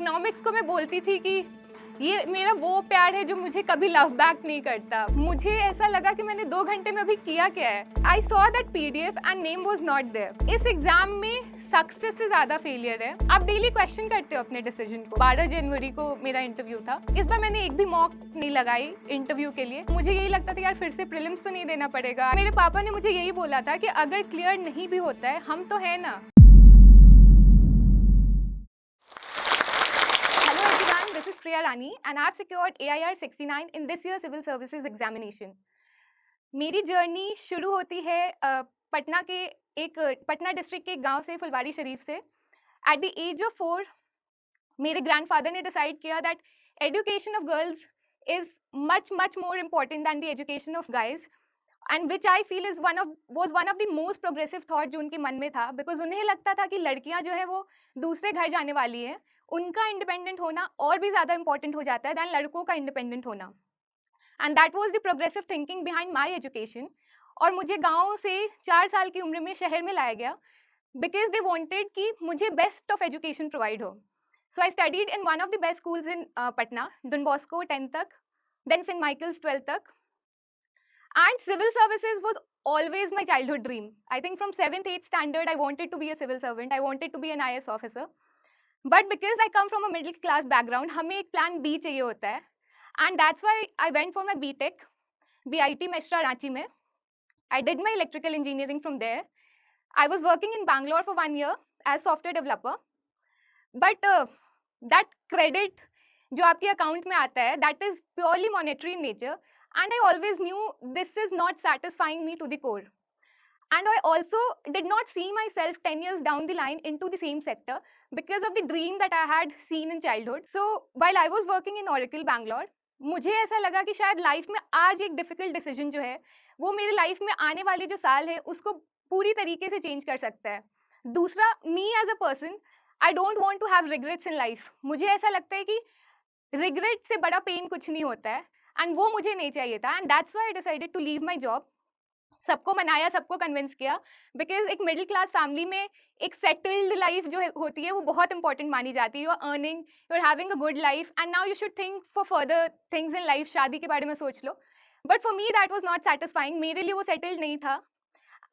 Economics को मैं बोलती थी कि ये मेरा वो प्यार है जो मुझे कभी लव बैक नहीं करता। मुझे ऐसा लगा कि मैंने 2 घंटे में अभी किया क्या है। I saw that PDF and name was not there. इस एग्जाम में सक्सेस से ज्यादा फेलियर है। आप डेली क्वेश्चन करते हो अपने डिसीजन को। 12 जनवरी को मेरा इंटरव्यू था। इस बार मैंने एक भी मॉक नहीं लगाई इंटरव्यू के लिए। मुझे यही लगता था यार फिर से प्रीलिम्स तो नहीं देना पड़ेगा। मेरे पापा ने मुझे यही बोला था कि अगर क्लियर नहीं भी होता है हम तो है ना। This is Priya Rani and I've secured AIR 69 in this year's Civil Services examination. मेरी जर्नी शुरू होती है पटना डिस्ट्रिक्ट के एक गांव से, फुलवारी शरीफ से। एट द एज ऑफ 4 मेरे ग्रैंडफादर ने डिसाइड किया that education of girls is much more important than the education of guys, and which I feel was one of the most progressive thought जो उनके मन में था। बिकॉज उन्हें लगता था कि लड़कियां जो है वो दूसरे घर जाने वाली हैं, उनका इंडिपेंडेंट होना और भी ज़्यादा इंपॉर्टेंट हो जाता है दैन लड़कों का इंडिपेंडेंट होना। And that was the progressive thinking behind my education. और मुझे गांव से 4 साल की उम्र में शहर में लाया गया बिकॉज दे वांटेड कि मुझे बेस्ट ऑफ एजुकेशन प्रोवाइड हो। So I studied in one of the best schools in Patna, Don Bosco 10th तक, देन सेंट माइकल्स 12th तक। And civil services was always my childhood dream. I think from 7th 8th standard I wanted to be a civil servant. I wanted to be an IAS officer. But because I come from a middle class background, हमें एक plan B चाहिए होता है। And that's why I went for my BTech, BIT Mesra Ranchi में। I did my electrical engineering from there. I was working in Bangalore for 1 year as software developer. But that credit जो आपके account में आता है that is purely monetary in nature, and I always knew this is not satisfying me to the core. And I also did not see myself 10 years down the line into the same sector because of the dream that I had seen in childhood. So while I was working in Oracle Bangalore, मुझे ऐसा लगा कि शायद life में आज एक difficult decision जो है वो मेरे लाइफ में आने वाले जो साल है उसको पूरी तरीके से चेंज कर सकता है। दूसरा, me as a person I don't want to have regrets in life. मुझे ऐसा लगता है कि रिग्रेट से बड़ा पेन कुछ नहीं होता है, एंड वो मुझे नहीं चाहिए था। And that's why I decided to leave my job. सबको मनाया, सबको कन्विंस किया, बिकॉज एक मिडिल क्लास फैमिली में एक सेटल्ड लाइफ जो होती है वो बहुत इंपॉर्टेंट मानी जाती है। You are earning, you are having a good life, and now you should think for further things in life. शादी के बारे में सोच लो। But for me that was not satisfying. मेरे लिए वो सेटल्ड नहीं था।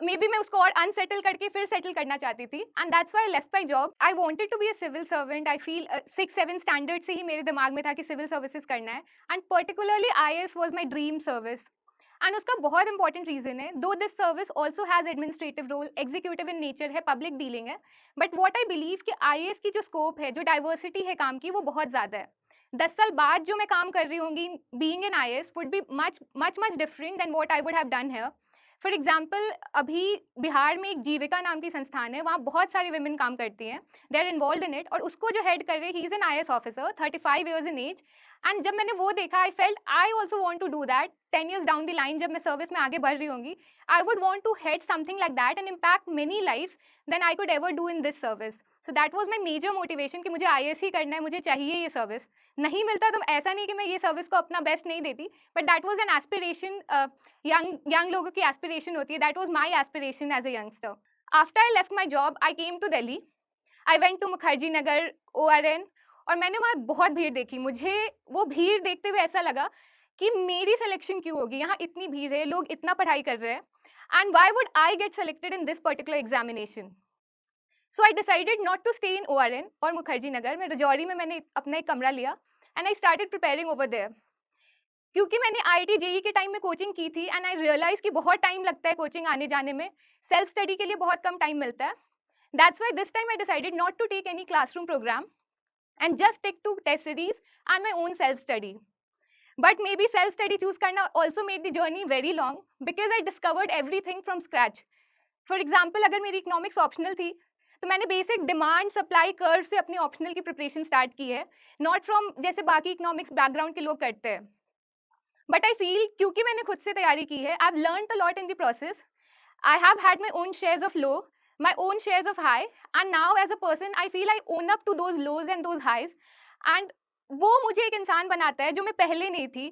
मे बी मैं उसको और अनसेटल करके फिर सेटल करना चाहती थी, and that's why I left my job. I wanted to be a civil servant. I feel 6-7 standard से ही मेरे दिमाग में था कि सिविल सर्विसेज करना है, and particularly IAS was my dream service. And उसका बहुत इंपॉर्टेंट रीजन है, though this service also has administrative role, executive in nature है, पब्लिक डीलिंग है, बट वॉट आई बिलीव कि IAS की जो स्कोप है, जो डाइवर्सिटी है काम की, वो बहुत ज़्यादा है। 10 साल बाद जो मैं काम कर रही होंगी being in IAS would be much different than what I would have done here. For example, अभी बिहार में एक जीविका नाम की संस्थान है, वहाँ बहुत सारी विमेन काम करती हैं, they are involve in it, और उसको जो हेड कर रहे हैं he is an IAS officer, 35 years in age. And जब मैंने वो देखा I felt I also want to do that 10 years down the line, जब मैं सर्विस में आगे बढ़ रही होंगी, I would want to head something like that and impact many lifes then I could ever do in this service. So that was my major motivation कि मुझे IAS ही करना है, मुझे चाहिए ये सर्विस। नहीं मिलता तो ऐसा नहीं कि मैं ये सर्विस को अपना बेस्ट नहीं देती, but that was an aspiration. Young लोगों की एस्पिरेशन होती है, that was my aspiration as a youngster. After I left my job I came to Delhi. I went to Mukherjee Nagar, ORN, और मैंने वहाँ बहुत भीड़ देखी। मुझे वो भीड़ देखते हुए ऐसा लगा कि मेरी सिलेक्शन क्यों होगी, यहाँ इतनी भीड़ है, लोग इतना पढ़ाई कर रहे हैं, and why would I get selected in this particular examination. So I decided not to stay in ORN और मुखर्जी नगर में। रजौरी में मैंने अपना एक कमरा लिया and I started preparing over there. क्योंकि मैंने IIT JEE के टाइम में कोचिंग की थी, एंड आई रियलाइज कि बहुत टाइम लगता है कोचिंग आने जाने में, सेल्फ स्टडी के लिए बहुत कम टाइम मिलता है। That's why this time I decided not to take any classroom programme and just stick to test series and my own self study. But maybe self study choose karna also made the journey very long because I discovered everything from scratch. For example, अगर मेरी economics optional थी तो मैंने basic demand supply curve से अपनी optional की preparation start की है, नॉट फ्रॉम जैसे बाकी इकोनॉमिक्स बैकग्राउंड के लोग करते हैं। बट आई फील क्योंकि मैंने खुद से तैयारी की है, आई have learned a lot in the process. I have had my own shares of low, my own shares of high, and now as a person I feel I own up to those lows and those highs, and वो मुझे एक इंसान बनाता है जो मैं पहले नहीं थी।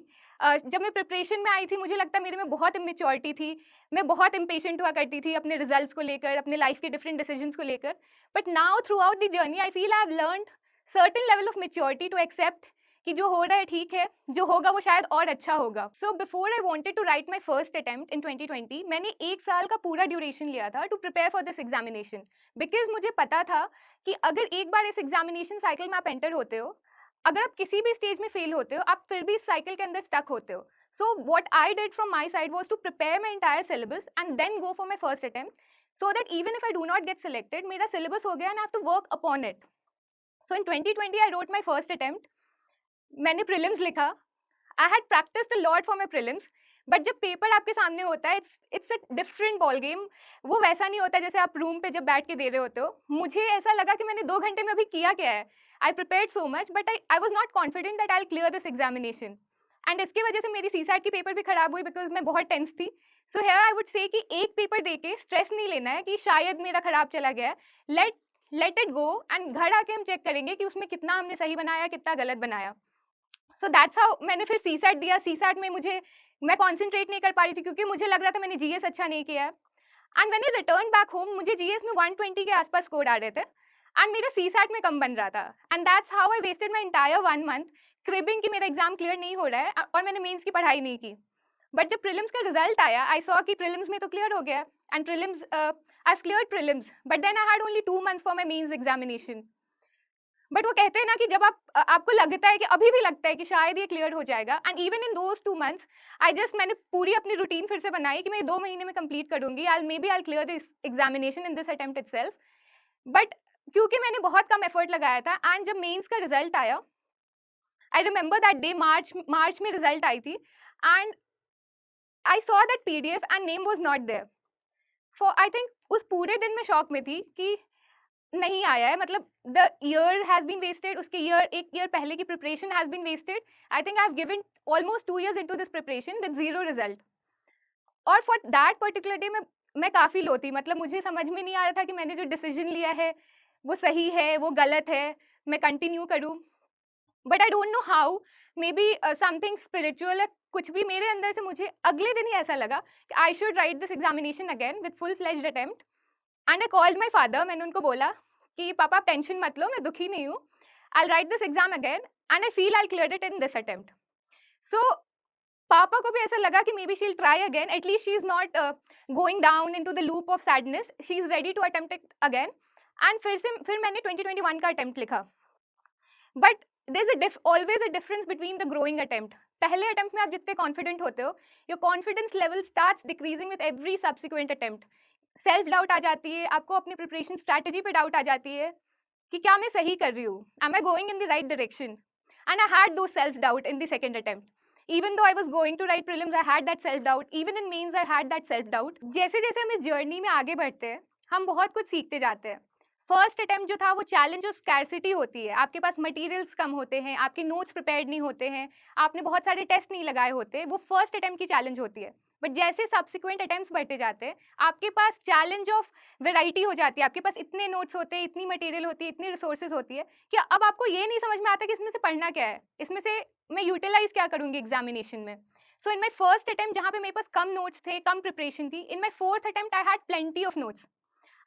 जब मैं प्रिपरेशन में आई थी मुझे लगता मेरे में बहुत इमेच्योरिटी थी, मैं बहुत इम्पेशेंट हुआ करती थी अपने रिजल्ट्स को लेकर, अपने लाइफ के डिफरेंट डिसीजंस को लेकर। But now throughout the journey I feel I have learned certain level of maturity to accept कि जो हो रहा है ठीक है, जो होगा वो शायद और अच्छा होगा. So before I wanted to write my first attempt in 2020, मैंने 1 साल का पूरा ड्यूरेशन लिया था to prepare for this examination, because मुझे पता था कि अगर एक बार इस एग्जामिनेशन साइकिल में आप एंटर होते हो, अगर आप किसी भी स्टेज में फेल होते हो, आप फिर भी इस साइकिल के अंदर स्टक होते हो. So what I did from my side was to prepare my entire syllabus and then go for my first attempt, so that even if I do not get selected, मेरा syllabus हो गया and I have to work upon it. So in 2020 I wrote my first attempt. मैंने prelims लिखा. I had practiced a lot for my prelims, but जब paper आपके सामने होता है, it's a different ball game. वो वैसा नहीं होता जैसे आप रूम पे जब बैठ के दे रहे होते हो. मुझे ऐसा लगा कि मैंने 2 घंटे में अभी किया क्या है. I prepared so much, but I was not confident that I'll clear this examination. And इसकी वजह से मेरी CSAT की पेपर भी खराब हुई because मैं बहुत टेंस थी. So here I would say कि एक पेपर देके स्ट्रेस नहीं लेना है कि शायद मेरा खराब चला गया है. लेट इट गो एंड घर आके हम चेक करेंगे कि उसमें कितना हमने सही बनाया, कितना गलत बनाया. सो दैट्स हाउ मैंने फिर CSAT दिया. CSAT में मैं कॉन्सेंट्रेट नहीं कर पा रही थी क्योंकि मुझे लग रहा था मैंने GS अच्छा नहीं किया है. एंड मैंने रिटर्न बैक होम, मुझे GS में 120 के आसपास स्कोर आ रहे थे एंड मेरा CSAT में कम बन रहा था. And that's how I wasted my entire 1 month cribbing कि मेरा एग्जाम क्लियर नहीं हो रहा है और मैंने मेंस की पढ़ाई नहीं की. बट जब प्रीलिम्स का रिजल्ट आया, आई सॉ कि प्रीलिम्स में तो क्लियर हो गया and prelims I cleared prelims, but then I had only 2 months for my mains examination. But वो कहते हैं ना कि जब आपको लगता है कि अभी भी लगता है कि शायद ये क्लियर हो जाएगा, and even in those 2 months मैंने पूरी अपनी रूटीन फिर से बनाई कि मैं 2 महीने में कंप्लीट करूंगी. I clear this examination in this attempt itself. But क्योंकि मैंने बहुत कम एफर्ट लगाया था एंड जब मेंस का रिजल्ट आया, आई रिमेंबर दैट डे, मार्च में रिजल्ट आई थी and I saw that PDF and name was not there. For I think उस पूरे दिन मैं शॉक में थी कि नहीं आया है, मतलब the year has been wasted. उसके एक ईयर पहले की preparation has been wasted. I think I have given almost 2 years into this preparation with zero result. और for that particular day मैं काफ़ी लो थी. मतलब मुझे समझ में नहीं आ रहा था कि मैंने जो डिसीजन लिया है वो सही है, वो गलत है, मैं कंटिन्यू करूँ. But I don't know how, may be something spiritual है, कुछ भी मेरे अंदर से मुझे अगले दिन ही ऐसा लगा कि I should write this examination again with full fledged attempt. And I called my father. मैंने उनको बोला कि पापा आप टेंशन मत लो, मैं दुखी नहीं हूँ, I write this exam again and I feel I clear it in this attempt. So पापा को भी ऐसा लगा कि maybe she will try again, at least she is not going down into the loop of sadness, she is ready to attempt it again. And फिर मैंने 2021 का attempt लिखा. But always a difference between the growing attempt. पहले attempt में आप जितने confident होते हो, your confidence level starts decreasing with every subsequent attempt. Self doubt आ जाती है, आपको अपनी प्रिपरेशन स्ट्रैटेजी पे डाउट आ जाती है कि क्या मैं सही कर रही हूँ, am I going in the right direction. And I had though self doubt in the second attempt. Even though I was going to write prelims, I had that self doubt. Even in mains I had that self doubt. जैसे जैसे हम इस journey में आगे बढ़ते हैं, हम बहुत कुछ सीखते जाते हैं. फर्स्ट अटेम्प्ट जो था वो चैलेंज और स्कैरसिटी होती है. आपके पास मटेरियल्स कम होते हैं, आपके नोट्स प्रिपेयर्ड नहीं होते हैं, आपने बहुत सारे टेस्ट नहीं लगाए होते, वो फर्स्ट अटेम्प्ट की चैलेंज होती है. बट जैसे सब्सिक्वेंट अटेम्प्ट्स बढ़ते जाते हैं, आपके पास चैलेंज ऑफ वैरायटी हो जाती है. आपके पास इतने नोट्स होते हैं, इतनी मटेरियल होती है, इतनी रिसोर्सेज होती है कि अब आपको ये नहीं समझ में आता कि इसमें से पढ़ना क्या है, इसमें से मैं यूटिलाइज क्या करूँगी एग्जामिनेशन में. सो इन माई फर्स्ट अटेम्प्ट जहाँ पे मेरे पास कम नोट्स थे, कम प्रिपरेशन थी, in my fourth attempt I had plenty of notes.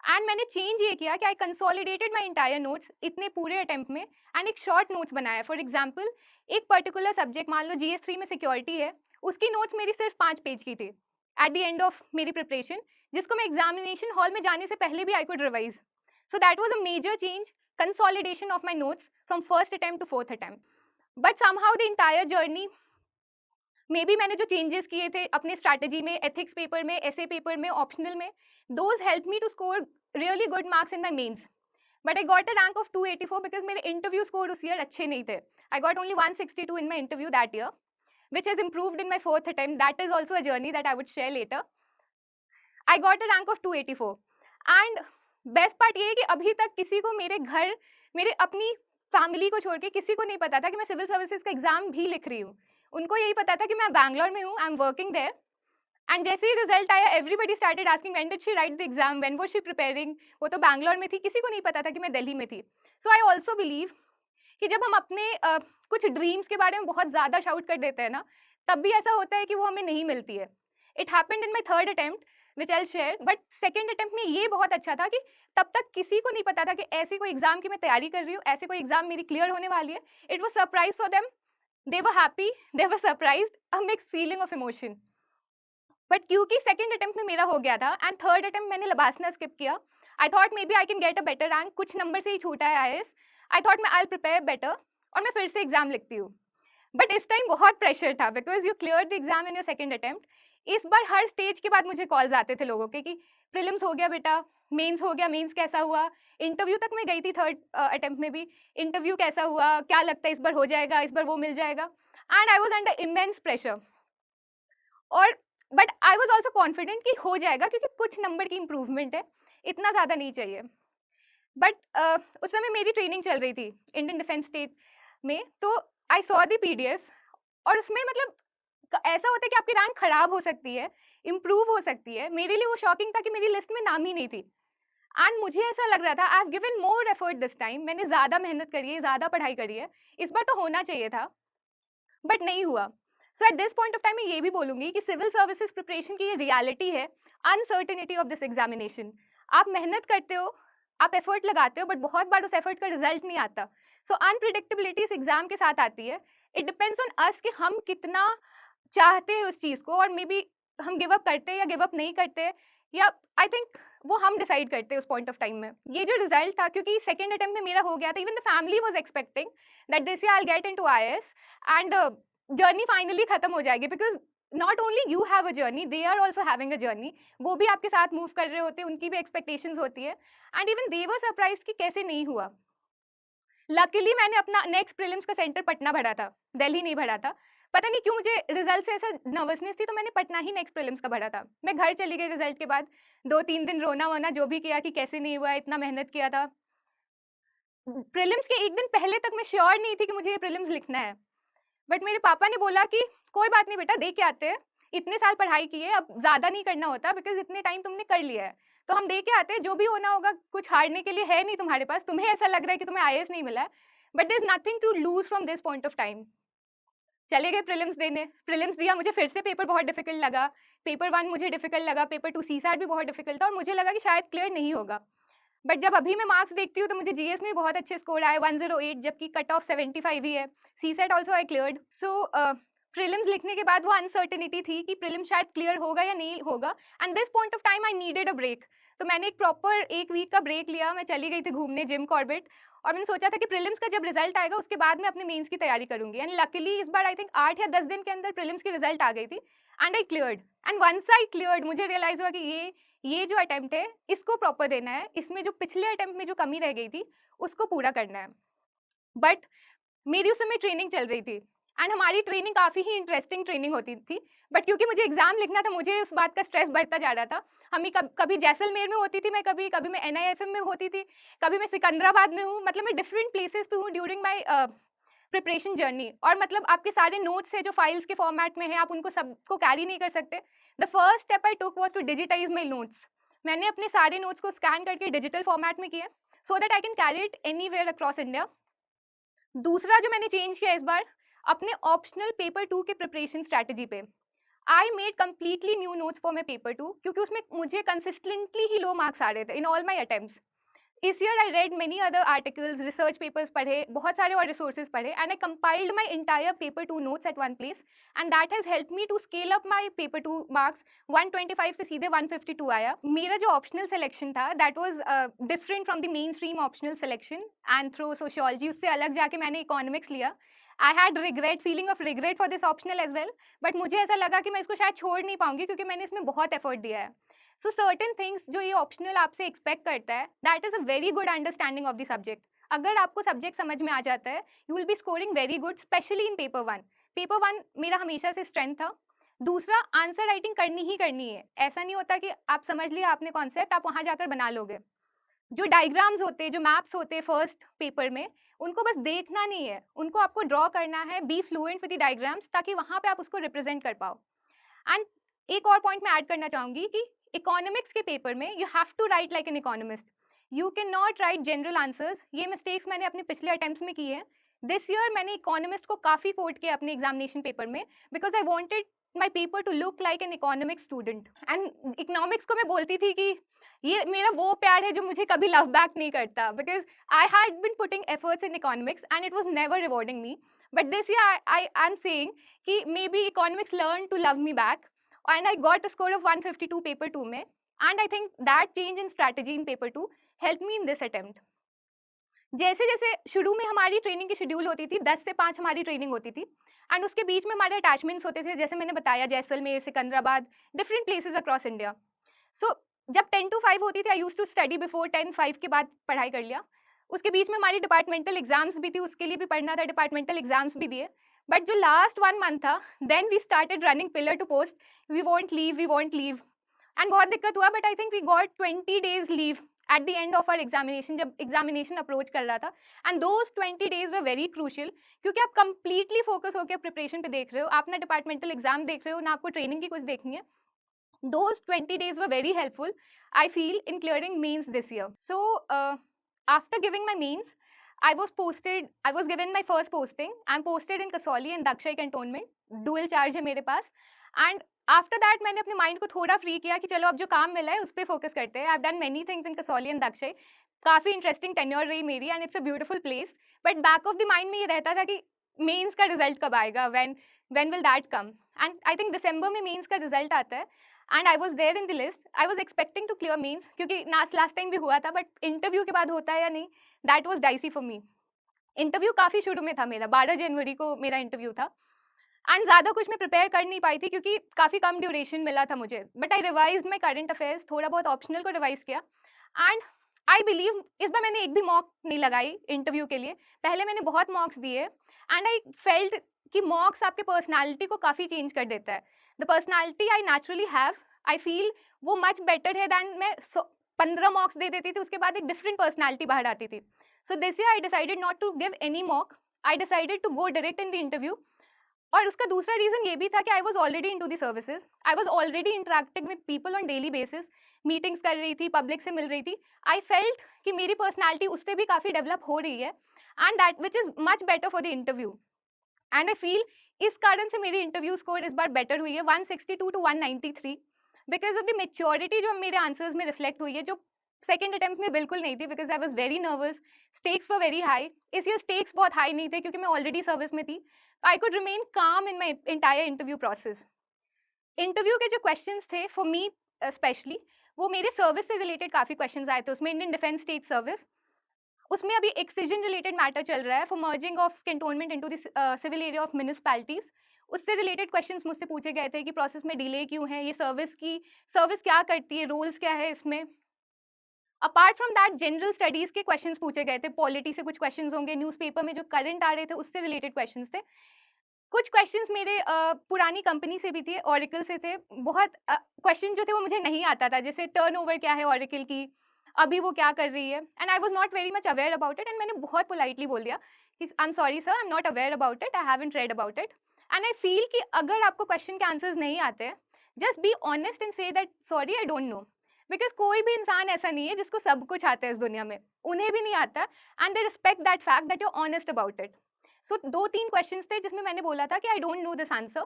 And मैंने चेंज ये किया कि I consolidated my entire notes इतने पूरे अटेम्प्ट में एंड एक शॉर्ट नोट्स बनाया. फॉर एग्जाम्पल, एक पर्टिकुलर सब्जेक्ट, मान लो GS3 में सिक्योरिटी है, उसकी नोट्स मेरी सिर्फ 5 पेज की थी एट द एंड ऑफ मेरी प्रिपरेशन, जिसको मैं एग्जामिनेशन हॉल में जाने से पहले भी I could revise. So that was a major change, consolidation of my notes from first attempt to fourth attempt. But somehow the entire journey, maybe मैंने जो चेंजेस किए थे अपने स्ट्रैटेजी में, एथिक्स पेपर में, एसे पेपर में, optional में, those help me to score really good marks in my mains. But I got a rank of 284 because मेरे interview score उस year अच्छे नहीं थे. I got only 162 in my interview that year, which has improved in my fourth attempt. That is also a journey that I would share later. I got a rank of 284. And best part ये है कि अभी तक किसी को मेरे घर, मेरे अपनी फैमिली को छोड़ के किसी को नहीं पता था कि मैं सिविल सर्विसेज का एग्जाम भी लिख रही हूँ. उनको यही पता था कि मैं बैंगलोर में हूँ, I am working there. And जैसे ही रिजल्ट आया, everybody started asking when did she write the exam, when was she preparing. वो तो बैंगलोर में थी, किसी को नहीं पता था कि मैं दिल्ली में थी. सो आई ऑल्सो बिलीव कि जब हम अपने कुछ ड्रीम्स के बारे में बहुत ज़्यादा शाउट कर देते हैं ना, तब भी ऐसा होता है कि वो हमें नहीं मिलती है. It happened in my third attempt which I share. But second attempt में ये बहुत अच्छा था कि तब तक किसी को नहीं पता था कि ऐसी कोई एग्जाम की मैं तैयारी कर रही हूँ, ऐसे कोई एग्जाम मेरी क्लियर होने वाली है। It was surprise for them, they were happy, they were surprised, a mix feeling of emotion. But क्योंकि सेकंड अटेम्प्ट में मेरा हो गया था एंड थर्ड अटेम्प्ट मैंने लबासना स्किप किया, I thought maybe I can get a better rank, कुछ नंबर से ही छूटा है आईएएस, आई थॉट मैं आई प्रिपेयर बेटर और मैं फिर से एग्जाम लिखती हूँ। बट इस टाइम बहुत प्रेशर था because you clear the exam in your second attempt. इस बार हर स्टेज के बाद मुझे कॉल्स आते थे लोगों के कि प्रीलिम्स हो गया बेटा, मेंस हो गया, मेंस कैसा हुआ, इंटरव्यू तक मैं गई थी थर्ड अटेम्प्ट में भी, इंटरव्यू कैसा हुआ, क्या लगता है इस बार हो जाएगा, इस बार वो मिल जाएगा, and I was under immense pressure. और but I was also confident कि हो जाएगा क्योंकि कुछ नंबर की इम्प्रूवमेंट है, इतना ज़्यादा नहीं चाहिए। बट उस समय मेरी ट्रेनिंग चल रही थी इंडियन डिफेंस स्टेट में, तो आई सॉ दी पीडीएफ और उसमें मतलब ऐसा होता है कि आपकी रैंक खराब हो सकती है, इम्प्रूव हो सकती है। मेरे लिए वो शॉकिंग था कि मेरी लिस्ट में नाम ही नहीं थी एंड मुझे ऐसा लग रहा था I have given more effort this time, मैंने ज़्यादा मेहनत करी है, ज़्यादा पढ़ाई करी है, इस बार तो होना चाहिए था, बट नहीं हुआ। So at this point of time मैं ये भी बोलूँगी कि सिविल सर्विसेज प्रिपरेशन की ये रियलिटी है, अनसर्टेनिटी ऑफ दिस एग्जामिनेशन। आप मेहनत करते हो, आप एफर्ट लगाते हो, बट बहुत बार उस एफर्ट का रिजल्ट नहीं आता। सो अनप्रिडिक्टेबिलिटी इस एग्जाम के साथ आती है। इट डिपेंड्स ऑन अस कि हम कितना चाहते हैं उस चीज़ को, और मे बी हम गिव अप करते हैं या गिव अप नहीं करते, या आई थिंक वो हम डिसाइड करते हैं उस पॉइंट ऑफ टाइम में। ये जो रिजल्ट था, क्योंकि सेकंड अटेम्प्ट में मेरा हो गया था, even the family was expecting that this year I will get into IAS and journey finally खत्म हो जाएगी, because not only you have a journey, they are also having a journey, वो भी आपके साथ मूव कर रहे होते हैं, उनकी भी एक्सपेक्टेशंस होती है, and even they were surprise कि कैसे नहीं हुआ। लकीली मैंने अपना नेक्स्ट प्रीलिम्स का सेंटर पटना भरा था, दिल्ली नहीं भरा था। पता नहीं क्यों मुझे रिजल्ट से ऐसा नर्वसनेस थी, तो मैंने पटना ही नेक्स्ट प्रीलिम्स का भरा था। मैं घर चली गई रिजल्ट के बाद, 2-3 दिन रोना वोना जो भी किया कि कैसे नहीं हुआ, इतना मेहनत किया था। प्रीलिम्स के एक दिन पहले तक मैं श्योर नहीं थी कि मुझे ये प्रीलिम्स लिखना है, बट मेरे पापा ने बोला कि कोई बात नहीं बेटा, दे के आते हैं, इतने साल पढ़ाई की है, अब ज़्यादा नहीं करना होता बिकॉज इतने टाइम तुमने कर लिया है, तो हम दे के आते हैं, जो भी होना होगा, कुछ हारने के लिए है नहीं तुम्हारे पास, तुम्हें ऐसा लग रहा है कि तुम्हें आईएएस नहीं मिला है, but there is nothing to lose from this point of time. चले गए प्रीलिम्स देने, प्रीलिम्स दिया, मुझे फिर से पेपर बहुत डिफिकल्ट लगा, पेपर 1 मुझे डिफिकल्ट लगा, पेपर 2 सीसैट भी बहुत डिफिकल्ट था और मुझे लगा कि शायद क्लियर नहीं होगा। बट जब अभी मैं मार्क्स देखती हूँ तो मुझे जीएस में बहुत अच्छे स्कोर आए, 108, जबकि कट ऑफ 75 ही है। CSAT also I cleared. So prelims लिखने के बाद वो अनसर्टेनिटी थी कि प्रीलिम्स शायद क्लियर होगा या नहीं होगा, and this point of time I needed a break. तो मैंने एक प्रॉपर 1 वीक का ब्रेक लिया, मैं चली गई थी घूमने जिम कॉर्बेट, और मैंने सोचा था कि प्रीलिम्स का जब रिजल्ट आएगा उसके बाद मैं अपने मेंस की तैयारी करूंगी, एंड लकीली इस बार आई थिंक 8 या 10 दिन के अंदर प्रीलिम्स की रिजल्ट आ गई थी, and I cleared. And once I cleared मुझे रियलाइज हुआ कि ये जो अटेम्प्ट है इसको प्रॉपर देना है, इसमें जो पिछले अटेम्प्ट में जो कमी रह गई थी उसको पूरा करना है। बट मेरी उस समय ट्रेनिंग चल रही थी एंड हमारी ट्रेनिंग काफ़ी ही इंटरेस्टिंग ट्रेनिंग होती थी, बट क्योंकि मुझे एग्जाम लिखना था, मुझे उस बात का स्ट्रेस बढ़ता जा रहा था। हमें कभी जैसलमेर में होती थी मैं, कभी कभी मैं एनआईएफएम में होती थी, कभी मैं सिकंदराबाद में हूँ, मतलब मैं डिफरेंट प्लेसेस पे हूँ ड्यूरिंग माई प्रिपरेशन जर्नी। और मतलब आपके सारे नोट्स है जो फाइल्स के फॉर्मेट में है, आप उनको सबको कैरी नहीं कर सकते। The first step I took was to digitise my notes. मैंने अपने सारे नोट्स को स्कैन करके डिजिटल फॉर्मेट में किए so that I can carry it anywhere across India. दूसरा जो मैंने चेंज किया इस बार, अपने ऑप्शनल पेपर 2 के प्रिपरेशन स्ट्रैटेजी पे I made completely new notes for my paper 2, क्योंकि उसमें मुझे कंसिस्टेंटली ही लो मार्क्स आ रहे थे इन ऑल माई अटेम्प्ट्स। इस year I read many other articles, research papers पढ़े, बहुत सारे और रिसोर्सेज पढ़े, and I compiled my entire paper 2 notes at one place, and that has help me to scale up my paper 2 marks. 125 से सीधे 152 आया। मेरा जो ऑप्शनल सिलेक्शन था that was different from the mainstream optional selection anthro sociology, उससे अलग जाके मैंने इकोनॉमिक्स लिया। I had regret, feeling of regret for this optional as well, but मुझे ऐसा लगा कि मैं इसको शायद छोड़ नहीं पाऊंगी क्योंकि मैंने इसमें बहुत एफर्ट दिया है। सो सर्टेन थिंग्स जो ये ऑप्शनल आपसे एक्सपेक्ट करता है, that is a very good understanding of the subject. अगर आपको सब्जेक्ट समझ में आ जाता है, you will B scoring very good, specially in paper 1। Paper 1 मेरा हमेशा से स्ट्रेंथ था। दूसरा, आंसर राइटिंग करनी ही करनी है। ऐसा नहीं होता कि आप समझ लिया आपने कॉन्सेप्ट, आप वहाँ जाकर बना लोगे। जो डायग्राम्स होते हैं, जो मैप्स होते हैं फर्स्ट पेपर में, उनको बस देखना नहीं है, उनको आपको ड्रॉ करना है, be fluent with the diagrams, ताकि वहाँ पे आप उसको रिप्रेजेंट कर पाओ। एंड एक और पॉइंट मैं ऐड करना चाहूँगी कि इकोनॉमिक्स के पेपर में you have to write like an economist, you can not write general answers. ये मिस्टेक्स मैंने अपने पिछले अटेम्प्ट्स में की है। दिस ईयर मैंने इकोनॉमिस्ट को काफ़ी कोट किया अपने एग्जामिनेशन पेपर में, because I wanted my paper two look like an economics student. And economics को मैं बोलती थी कि ये मेरा वो प्यार है जो मुझे कभी लव बैक नहीं करता, because I had been putting efforts in economics and it was never rewarding me. But this year I am saying कि maybe economics learn to love me back, and I got a score of 152 paper 2 में, and I think that change in strategy in paper 2 help me in this attempt. जैसे जैसे शुरू में हमारी training की schedule होती थी, 10 से 5 हमारी ट्रेनिंग होती थी, एंड उसके बीच में हमारे अटैचमेंट्स होते थे, जैसे मैंने बताया Jaisalmer, Secunderabad, different places across India. So जब 10 to 5 होती थी, I use to study before 10, 5 के बाद पढ़ाई कर लिया। उसके बीच में हमारी डिपार्टमेंटल एग्जाम्स भी थी, उसके लिए भी पढ़ना था, डिपार्टमेंटल एग्जाम्स भी दिए। बट जो लास्ट 1 मंथ था, then we started running pillar to post, we want leave, we want leave, and बहुत दिक्कत हुआ। But I think we got 20 days leave at the end of our examination, जब examination approach कर रहा था। And those 20 days were very crucial, क्योंकि आप completely focus होकर प्रिपरेशन पे देख रहे हो, आप ना डिपार्टमेंटल एग्जाम देख रहे हो, ना आपको ट्रेनिंग की कुछ देखनी है। Those 20 days were very helpful, I feel, in clearing mains this year. So after giving my mains, I was given my first posting. I'm posted in Kasauli and Dakshai cantonment, dual charge है मेरे पास। And after that मैंने अपने mind को थोड़ा free किया कि चलो अब जो काम मिला है उस पर फोकस करते हैं। I've done many things in Kasauli and Dakshai, काफ़ी इंटरेस्टिंग टेन्योर रही मेरी, and it's a beautiful place. But back of the mind में ये रहता था कि मेंस का रिजल्ट कब आएगा, when will that come? And I think दिसंबर में मेंस का रिजल्ट आता है, and I was there in the list. I was expecting to clear mains, क्योंकि लास्ट टाइम भी हुआ था, बट इंटरव्यू के बाद होता है या नहीं, that was dicey for me. Interview काफ़ी शुरू में था मेरा, 12 जनवरी को मेरा इंटरव्यू था, एंड ज़्यादा कुछ मैं प्रिपेयर कर नहीं पाई थी क्योंकि काफ़ी कम ड्यूरेशन मिला था मुझे। But I revise my current affairs, थोड़ा बहुत ऑप्शनल को रिवाइज किया, एंड आई बिलीव इस बार मैंने एक भी मॉक नहीं लगाई इंटरव्यू के लिए। पहले मैंने बहुत मॉक्स दिए, एंड आई फेल्ट कि मॉक्स आपके पर्सनैलिटी को काफ़ी चेंज कर देता है। The personality I naturally have, I feel वो मच बेटर है दैन मैं 15 मॉक्स दे देती थी, उसके बाद एक डिफरेंट पर्सनैलिटी बाहर आती थी। So this year I decided not to give any mock, I decided to go direct in the interview. और उसका दूसरा रीज़न ये भी था कि I was already into the services, I was already interacting with people on daily basis, meetings कर रही थी, पब्लिक से मिल रही थी। आई फेल्ट कि मेरी पर्सनैलिटी उससे भी काफ़ी डेवलप हो रही है, and that which is much better for the interview. And I feel इस कारण से मेरी इंटरव्यू स्कोर इस बार बेटर हुई है, 162 to 193, because of the maturity जो मेरे आंसर्स में रिफ्लेक्ट हुई है, जो सेकेंड अटेम्प्ट में बिल्कुल नहीं थी, because I was very nervous, stakes were very high. इस ईयर स्टेक्स बहुत हाई नहीं थे क्योंकि मैं ऑलरेडी सर्विस में थी। आई कुड रिमेन काम इन my entire interview process. Interview के जो क्वेश्चंस थे फॉर मी स्पेशली, वो मेरे सर्विस से रिलेटेड काफ़ी क्वेश्चंस आए थे। उसमें इंडियन डिफेंस स्टेट सर्विस, उसमें अभी एक्ससिजन रिलेटेड मैटर चल रहा है for merging of cantonment into the civil area of municipalities. उससे रिलेटेड क्वेश्चंस मुझसे पूछे गए थे कि प्रोसेस में डिले क्यों है, ये सर्विस क्या करती है, रोल्स क्या है इसमें। Apart from that general studies के क्वेश्चंस पूछे गए थे, पॉलिटी से कुछ क्वेश्चंस होंगे, न्यूज़पेपर में जो करंट आ रहे थे उससे रिलेटेड क्वेश्चंस थे। कुछ क्वेश्चंस मेरे पुरानी कंपनी से भी थे, ऑरिकल से थे। बहुत क्वेश्चन जो थे वो मुझे नहीं आता था, जैसे टर्नओवर क्या है ऑरिकल की, अभी वो क्या कर रही है, and I was not very much aware about it. And मैंने बहुत पोलाइटली बोल दिया कि I am sorry sir, I am not aware about it, I haven't read about it. And I feel कि अगर आपको क्वेश्चन के आंसर्स नहीं आते, just be honest and say that sorry I don't no, because कोई भी इंसान ऐसा नहीं है जिसको सब कुछ आता है इस दुनिया में, उन्हें भी नहीं आता, and they respect that fact that you are honest about it. So 2-3 questions थे जिसमें मैंने बोला था कि I don't know this answer,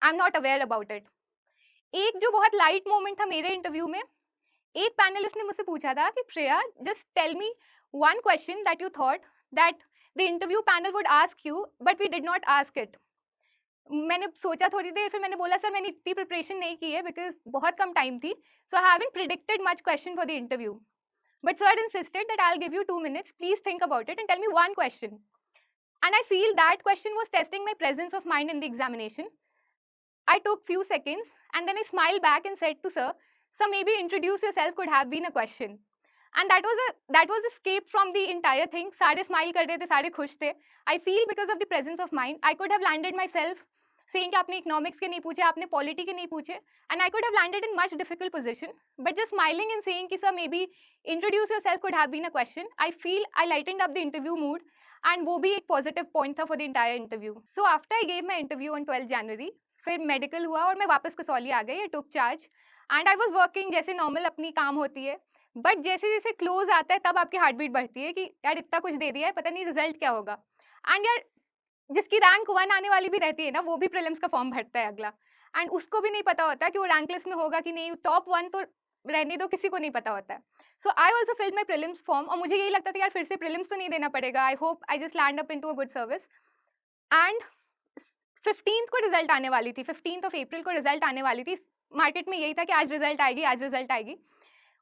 I am not aware about it. एक जो बहुत लाइट मोमेंट था मेरे इंटरव्यू में, एक पैनलिस्ट ने मुझसे पूछा था कि Shreya, just tell me one question that you thought that the interview panel would ask you but we did not ask it. मैंने सोचा थोड़ी देर, फिर मैंने बोला सर मैंने इतनी प्रिपरेशन नहीं की है बिकॉज बहुत कम टाइम थी, so I haven't predicted much question for the interview, but sir insisted that I'll give you 2 minutes, please think about it and tell me one question. And I feel that question was testing my presence of mind in the examination. I took few seconds and then I smiled back and said to sir, maybe introduce yourself could have been a question. And that was escape from the entire thing. सारे smile कर रहे थे, सारे खुश थे. I feel because of the presence of mind, I could have landed myself saying कि आपने economics के नहीं पूछे, आपने polity के नहीं पूछे, and I could have landed in much difficult position. But just smiling and saying कि sir maybe introduce yourself could have been a question, I feel I lightened up the interview mood. And वो भी एक positive point था for the entire interview. So after I gave my interview on 12 January, फिर medical हुआ और मैं वापस कसौली आ गई, I took charge and I was working जैसे नॉर्मल अपनी काम होती है। बट जैसे जैसे क्लोज आता है तब आपकी हार्ट बीट बढ़ती है कि यार इतना कुछ दे दिया है, पता नहीं रिजल्ट क्या होगा। एंड यार जिसकी रैंक 1 आने वाली भी रहती है ना, वो भी प्रीलिम्स का फॉर्म भरता है अगला, एंड उसको भी नहीं पता होता कि वो रैंक लिस्ट में होगा कि नहीं, टॉप 1 तो रहने दो, किसी को नहीं पता होता है। So I also filled my prelims form, और मुझे यही लगता था यार फिर से प्रीलिम्स तो नहीं देना पड़ेगा, I hope I just land up into a good service. And 15th को रिजल्ट आने वाली थी, 15th ऑफ अप्रैल को रिजल्ट आने वाली थी। मार्केट में यही था कि आज रिजल्ट आएगी, आज रिजल्ट आएगी।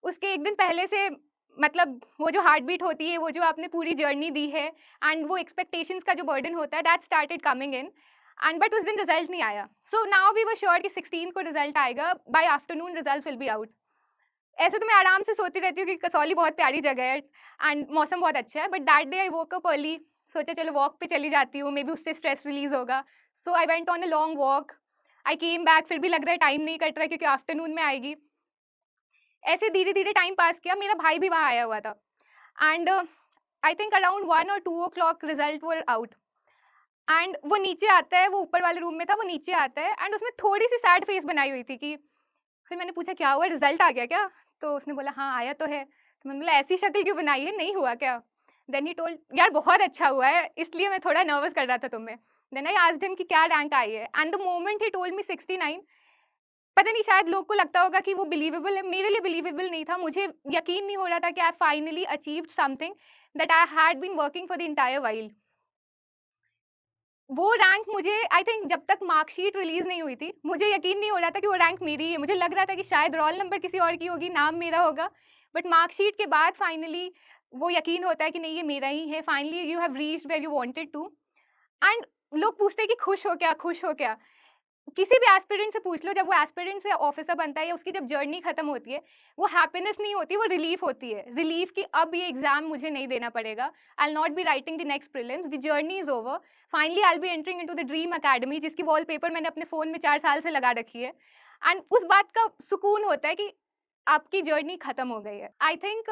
उसके एक दिन पहले से मतलब वो जो हार्ट बीट होती है, वो जो आपने पूरी जर्नी दी है, एंड वो एक्सपेक्टेशंस का जो बर्डन होता है, that started coming in, and but उस दिन रिजल्ट नहीं आया। So now we were sure कि 16 को रिजल्ट आएगा, by afternoon result will be out. ऐसे तो मैं आराम से सोती रहती हूँ कि कसौली बहुत प्यारी जगह है एंड मौसम बहुत अच्छा है, but that day I woke up early, सोचा चलो वॉक पे चली जाती हूँ, मे बी उससे स्ट्रेस रिलीज होगा। So I went on a long walk, I came back, फिर भी लग रहा है टाइम नहीं कट रहा है क्योंकि आफ्टरनून में आएगी। ऐसे धीरे धीरे टाइम पास किया, मेरा भाई भी वहाँ आया हुआ था, एंड आई थिंक अराउंड 1 और 2 o'clock result were out, and वो नीचे आता है, वो ऊपर वाले रूम में था, वो नीचे आता है, एंड उसमें थोड़ी सी सैड फेस बनाई हुई थी कि, फिर मैंने पूछा क्या हुआ, रिजल्ट आ गया क्या? तो उसने बोला हाँ आया तो है। तो मैंने बोला ऐसी शक्ल क्यों बनाई है, नहीं हुआ क्या? देन ही टोल्ड यार बहुत अच्छा हुआ है, इसलिए मैं थोड़ा नर्वस कर रहा था तुम्हें। देन आई आस्क्ड हिम कि क्या रैंक आई है, and the moment he told me 69, पता नहीं शायद लोग को लगता होगा कि वो बिलीवेबल है, मेरे लिए बिलीवेबल नहीं था, मुझे यकीन नहीं हो रहा था कि I finally achieved something that I had been working for the entire while. वो रैंक मुझे आई थिंक जब तक मार्कशीट रिलीज़ नहीं हुई थी, मुझे यकीन नहीं हो रहा था कि वो रैंक मेरी है। मुझे लग रहा था कि शायद रोल नंबर किसी और की होगी, नाम मेरा होगा। बट मार्कशीट के बाद फाइनली वो यकीन होता है कि नहीं ये मेरा ही है। Finally you have reached where you wanted to, and लोग पूछते हैं कि खुश हो क्या, खुश हो क्या? किसी भी एस्पिरेंट से पूछ लो, जब वो एस्पिरेंट से ऑफिसर बनता है या उसकी जब जर्नी खत्म होती है, वो हैप्पीनेस नहीं होती, वो रिलीफ होती है। रिलीफ कि अब ये एग्जाम मुझे नहीं देना पड़ेगा, I will not be writing the next prelims, the journey is over, finally I will be entering into the dream academy, जिसकी वॉलपेपर मैंने अपने फ़ोन में 4 साल से लगा रखी है, एंड उस बात का सुकून होता है कि आपकी जर्नी खत्म हो गई है। आई थिंक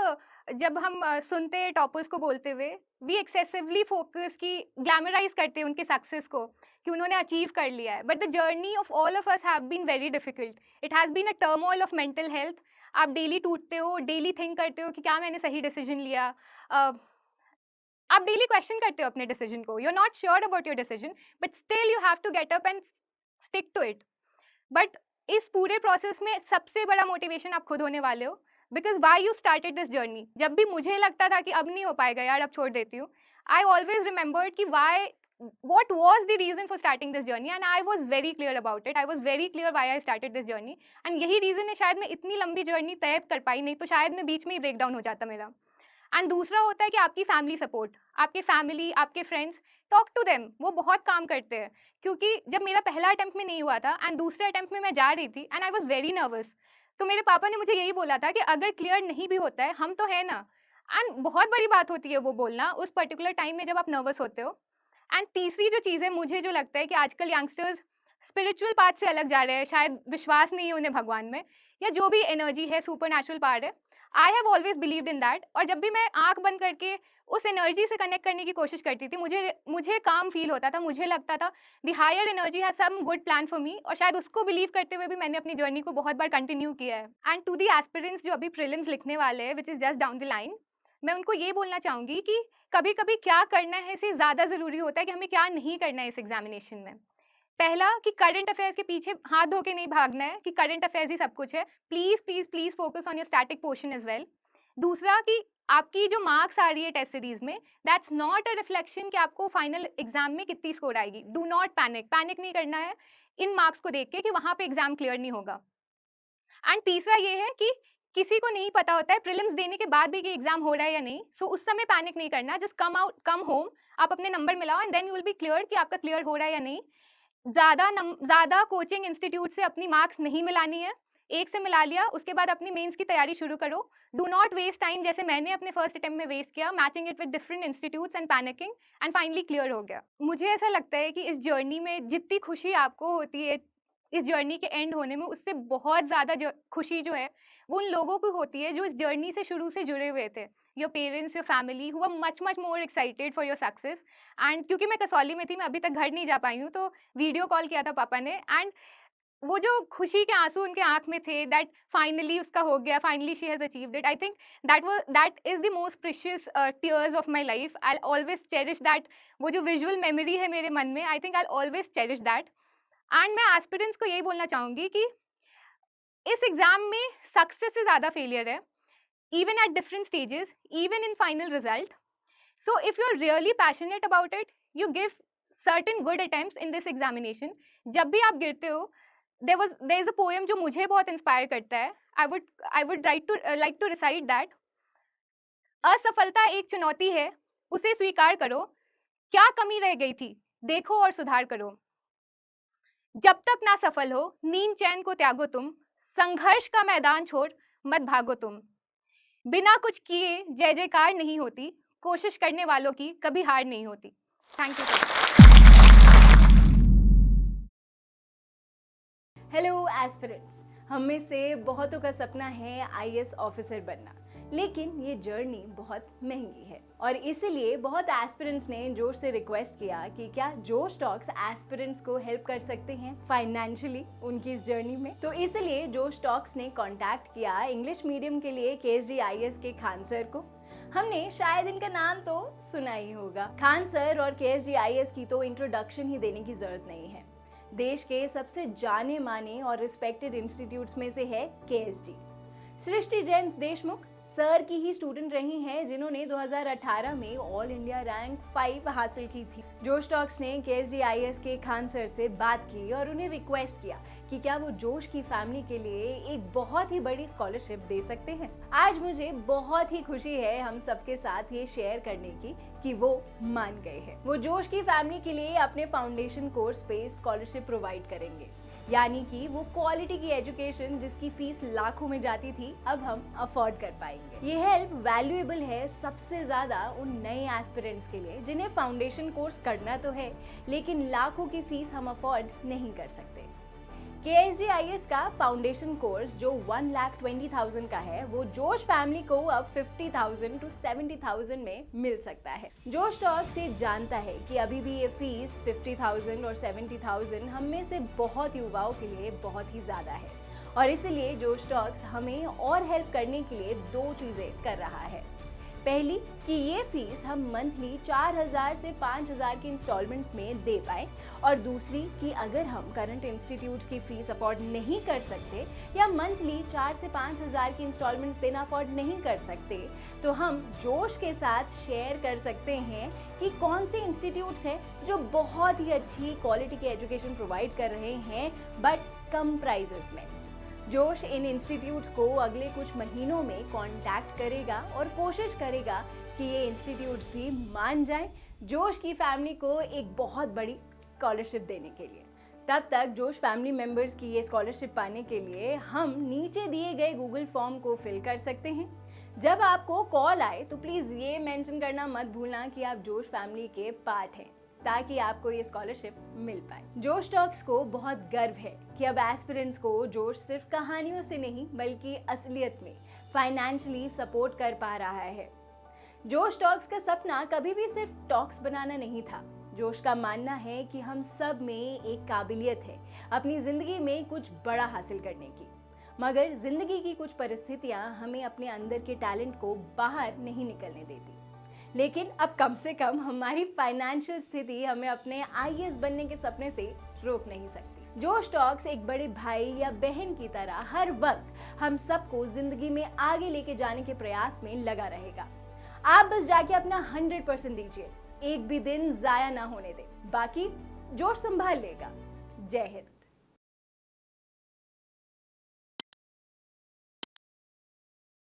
जब हम सुनते हैं टॉपर्स को बोलते हुए, वी एक्सेसिवली फोकस कि ग्लैमराइज करते हैं उनके सक्सेस को कि उन्होंने अचीव कर लिया है, but the journey of all of us have been very difficult. It has been a turmoil of mental health. आप डेली टूटते हो, डेली थिंक करते हो कि क्या मैंने सही डिसीजन लिया। आप डेली क्वेश्चन करते हो अपने डिसीजन को, you are not sure about your decision, but still you have to get up and stick to it. But इस पूरे प्रोसेस में सबसे बड़ा मोटिवेशन आप खुद होने वाले हो, because why you started this journey. जब भी मुझे लगता था कि अब नहीं हो पाएगा यार, अब छोड़ देती हूँ, आई ऑलवेज रिमेंबर्ड कि Y, what was the reason for starting this journey, and I was very clear about it. I was very clear why I started this journey, and यही reason है शायद मैं इतनी लंबी जर्नी तय कर पाई, नहीं तो शायद मैं बीच में ही ब्रेक डाउन हो जाता मेरा। एंड दूसरा होता है कि आपकी फैमिली सपोर्ट, आपके फैमिली, आपके फ्रेंड्स, टॉक टू देम, वो बहुत काम करते हैं। क्योंकि जब मेरा पहला अटेम्प्ट में नहीं हुआ था एंड दूसरे अटेम्प्ट में मैं जा रही थी and I was very nervous, तो मेरे पापा ने मुझे यही बोला था कि अगर क्लियर नहीं भी होता है, हम तो है ना। एंड बहुत बड़ी बात होती है वो बोलना उस पर्टिकुलर टाइम में जब आप नर्वस होते हो। एंड तीसरी जो चीज़ है, मुझे जो लगता है कि आजकल यंगस्टर्स स्पिरिचुअल पाथ से अलग जा रहे हैं, शायद विश्वास नहीं है उन्हें भगवान में, या जो भी एनर्जी है, सुपर नेचुरल पार्ट है। I have always believed in that, और जब भी मैं आँख बंद करके उस एनर्जी से कनेक्ट करने की कोशिश करती थी, मुझे मुझे काम फ़ील होता था, मुझे लगता था the higher energy has some good plan for me, और शायद उसको बिलीव करते हुए भी मैंने अपनी जर्नी को बहुत बार कंटिन्यू किया है। एंड टू द एस्पिरेंट्स जो अभी प्रीलिम्स लिखने वाले हैं, which is just down the line, मैं उनको ये बोलना चाहूँगी कि कभी-कभी क्या करना है इससे ज़्यादा ज़रूरी होता है कि हमें क्या नहीं करना है इस एग्ज़ामिनेशन में। पहला कि करंट अफेयर्स के पीछे हाथ धो के नहीं भागना है कि करंट अफेयर्स ही सब कुछ है। Please, please, please focus on your static portion as well. दूसरा कि आपकी जो मार्क्स आ रही है टेस्ट सीरीज़ में, दैट्स नॉट अ रिफ्लेक्शन कि आपको फाइनल एग्ज़ाम में कितनी स्कोर आएगी। डू नॉट पैनिक, पैनिक नहीं करना है इन मार्क्स को देख के कि वहाँ पे एग्ज़ाम क्लियर नहीं होगा। एंड तीसरा ये है कि किसी को नहीं पता होता है प्रीलिम्स देने के बाद भी कि एग्जाम हो रहा है या नहीं, सो उस समय पैनिक नहीं करना, जस्ट कम होम, आप अपने नंबर मिलाओ and then you will be clear कि आपका क्लियर हो रहा है या नहीं। ज़्यादा कोचिंग इंस्टीट्यूट से अपनी मार्क्स नहीं मिलानी है, एक से मिला लिया, उसके बाद अपनी मेंस की तैयारी शुरू करो। डू नॉट वेस्ट टाइम जैसे मैंने अपने फर्स्ट अटेम्प्ट में वेस्ट किया, matching it with different institutes and panicking, and finally clear हो गया। मुझे ऐसा लगता है कि इस जर्नी में जितनी खुशी आपको होती है इस जर्नी के एंड होने में, उससे बहुत ज़्यादा खुशी जो है वो उन लोगों को होती है जो इस जर्नी से शुरू से जुड़े हुए थे। Your parents, your family, who are much much more excited for your success. And क्योंकि मैं कसौली में थी, मैं अभी तक घर नहीं जा पाई हूँ, तो वीडियो कॉल किया था पापा ने, एंड वो जो खुशी के आंसू उनके आँख में थे, दैट फाइनली उसका हो गया, finally she has achieved it. I think that is the most precious tears of my life. I will always cherish that. वो जो विजुअल मेमोरी है मेरे मन में, I think I will always cherish that. And मैं aspirants को यही बोलना चाहूँगी कि इस एग्ज़ाम में सक्सेस से ज़्यादा फेलियर है, even at different stages, even in final result. So if you're really passionate about it, you give certain good attempts in this examination. जब भी आप गिरते हो, there is a poem जो मुझे बहुत इंस्पायर करता है. I would like to recite that. असफलता एक चुनौती है, उसे स्वीकार करो. क्या कमी रह गई थी, देखो और सुधार करो. जब तक ना सफल हो, नींद चैन को त्यागो तुम. संघर्ष का मैदान छोड़ मत भागो तुम. बिना कुछ किए जय जयकार नहीं होती, कोशिश करने वालों की कभी हार नहीं होती. Thank you so much. Hello aspirants, हम में से बहुतों का सपना है आईएएस ऑफिसर बनना, लेकिन ये जर्नी बहुत महंगी है और इसीलिए बहुत एस्पिरेंट्स ने जोश से रिक्वेस्ट किया कि क्या जोश टॉक्स एस्पिरेंट्स को हेल्प कर सकते हैं फाइनेंशियली उनकी इस जर्नी में. तो इसलिए जोश टॉक्स ने कांटेक्ट किया इंग्लिश मीडियम के लिए केएसजी आईएएस के खान सर को. हमने शायद इनका नाम तो सुना ही होगा. खान सर और केएसजी आईएएस की तो इंट्रोडक्शन ही देने की जरूरत नहीं है. देश के सबसे जाने माने और रिस्पेक्टेड इंस्टीट्यूट्स में से है केएसजी. सृष्टि जैन देशमुख सर की ही स्टूडेंट रही हैं जिन्होंने 2018 में ऑल इंडिया रैंक 5 हासिल की थी. जोश टॉक्स ने केएसजी आईएएस के खान सर से बात की और उन्हें रिक्वेस्ट किया कि क्या वो जोश की फैमिली के लिए एक बहुत ही बड़ी स्कॉलरशिप दे सकते हैं. आज मुझे बहुत ही खुशी है हम सबके साथ ये शेयर करने की कि वो मान गए हैं. वो जोश की फैमिली के लिए अपने फाउंडेशन कोर्स पे स्कॉलरशिप प्रोवाइड करेंगे, यानी कि वो क्वालिटी की एजुकेशन जिसकी फीस लाखों में जाती थी अब हम अफोर्ड कर पाएंगे. ये हेल्प वैल्यूएबल है सबसे ज्यादा उन नए एस्पिरेंट्स के लिए जिन्हें फाउंडेशन कोर्स करना तो है लेकिन लाखों की फीस हम अफोर्ड नहीं कर सकते. केएसजी आईएएस का फाउंडेशन कोर्स जो 1,20,000 का है वो जोश फैमिली को अब 50,000 to 70,000 में मिल सकता है. जोश टॉक्स ये जानता है कि अभी भी ये फीस 50,000 और 70,000 हम में से बहुत युवाओं के लिए बहुत ही ज्यादा है और इसीलिए जोश टॉक्स हमें और हेल्प करने के लिए 2 चीजें कर रहा है. पहली कि ये फीस हम मंथली 4,000 से 5,000 की इंस्टॉलमेंट्स में दे पाए और दूसरी कि अगर हम करंट इंस्टीट्यूट्स की फीस अफोर्ड नहीं कर सकते या मंथली 4 से 5,000 की इंस्टॉलमेंट्स देना अफोर्ड नहीं कर सकते तो हम जोश के साथ शेयर कर सकते हैं कि कौन से इंस्टीट्यूट्स हैं जो बहुत ही अच्छी क्वालिटी की एजुकेशन प्रोवाइड कर रहे हैं बट कम प्राइजेस में. जोश इन इंस्टीट्यूट्स को अगले कुछ महीनों में कांटेक्ट करेगा और कोशिश करेगा कि ये इंस्टीट्यूट्स भी मान जाएं जोश की फैमिली को एक बहुत बड़ी स्कॉलरशिप देने के लिए. तब तक जोश फैमिली मेंबर्स की ये स्कॉलरशिप पाने के लिए हम नीचे दिए गए गूगल फॉर्म को फिल कर सकते हैं. जब आपको कॉल आए तो प्लीज़ ये मेंशन करना मत भूलना कि आप जोश फैमिली के पार्ट हैं ताकि आपको ये स्कॉलरशिप मिल पाए. जोश टॉक्स को बहुत गर्व है कि अब एस्पिरेंट्स को जोश सिर्फ कहानियों से नहीं बल्कि असलियत में फाइनेंशियली सपोर्ट कर पा रहा है. जोश टॉक्स का सपना कभी भी सिर्फ टॉक्स बनाना नहीं था. जोश का मानना है कि हम सब में एक काबिलियत है अपनी जिंदगी में कुछ बड़ा हासिल करने की, मगर जिंदगी की कुछ परिस्थितियां हमें अपने अंदर के टैलेंट को बाहर नहीं निकलने देती. लेकिन अब कम से कम हमारी फाइनेंशियल स्थिति हमें अपने आईएएस बनने के सपने से रोक नहीं सकती. जोश टॉक्स एक बड़े भाई या बहन की तरह हर वक्त हम सबको जिंदगी में आगे लेके जाने के प्रयास में लगा रहेगा. आप बस जाके अपना 100% दीजिए, एक भी दिन जाया ना होने दे, बाकी जोश संभाल लेगा. जय हिंद.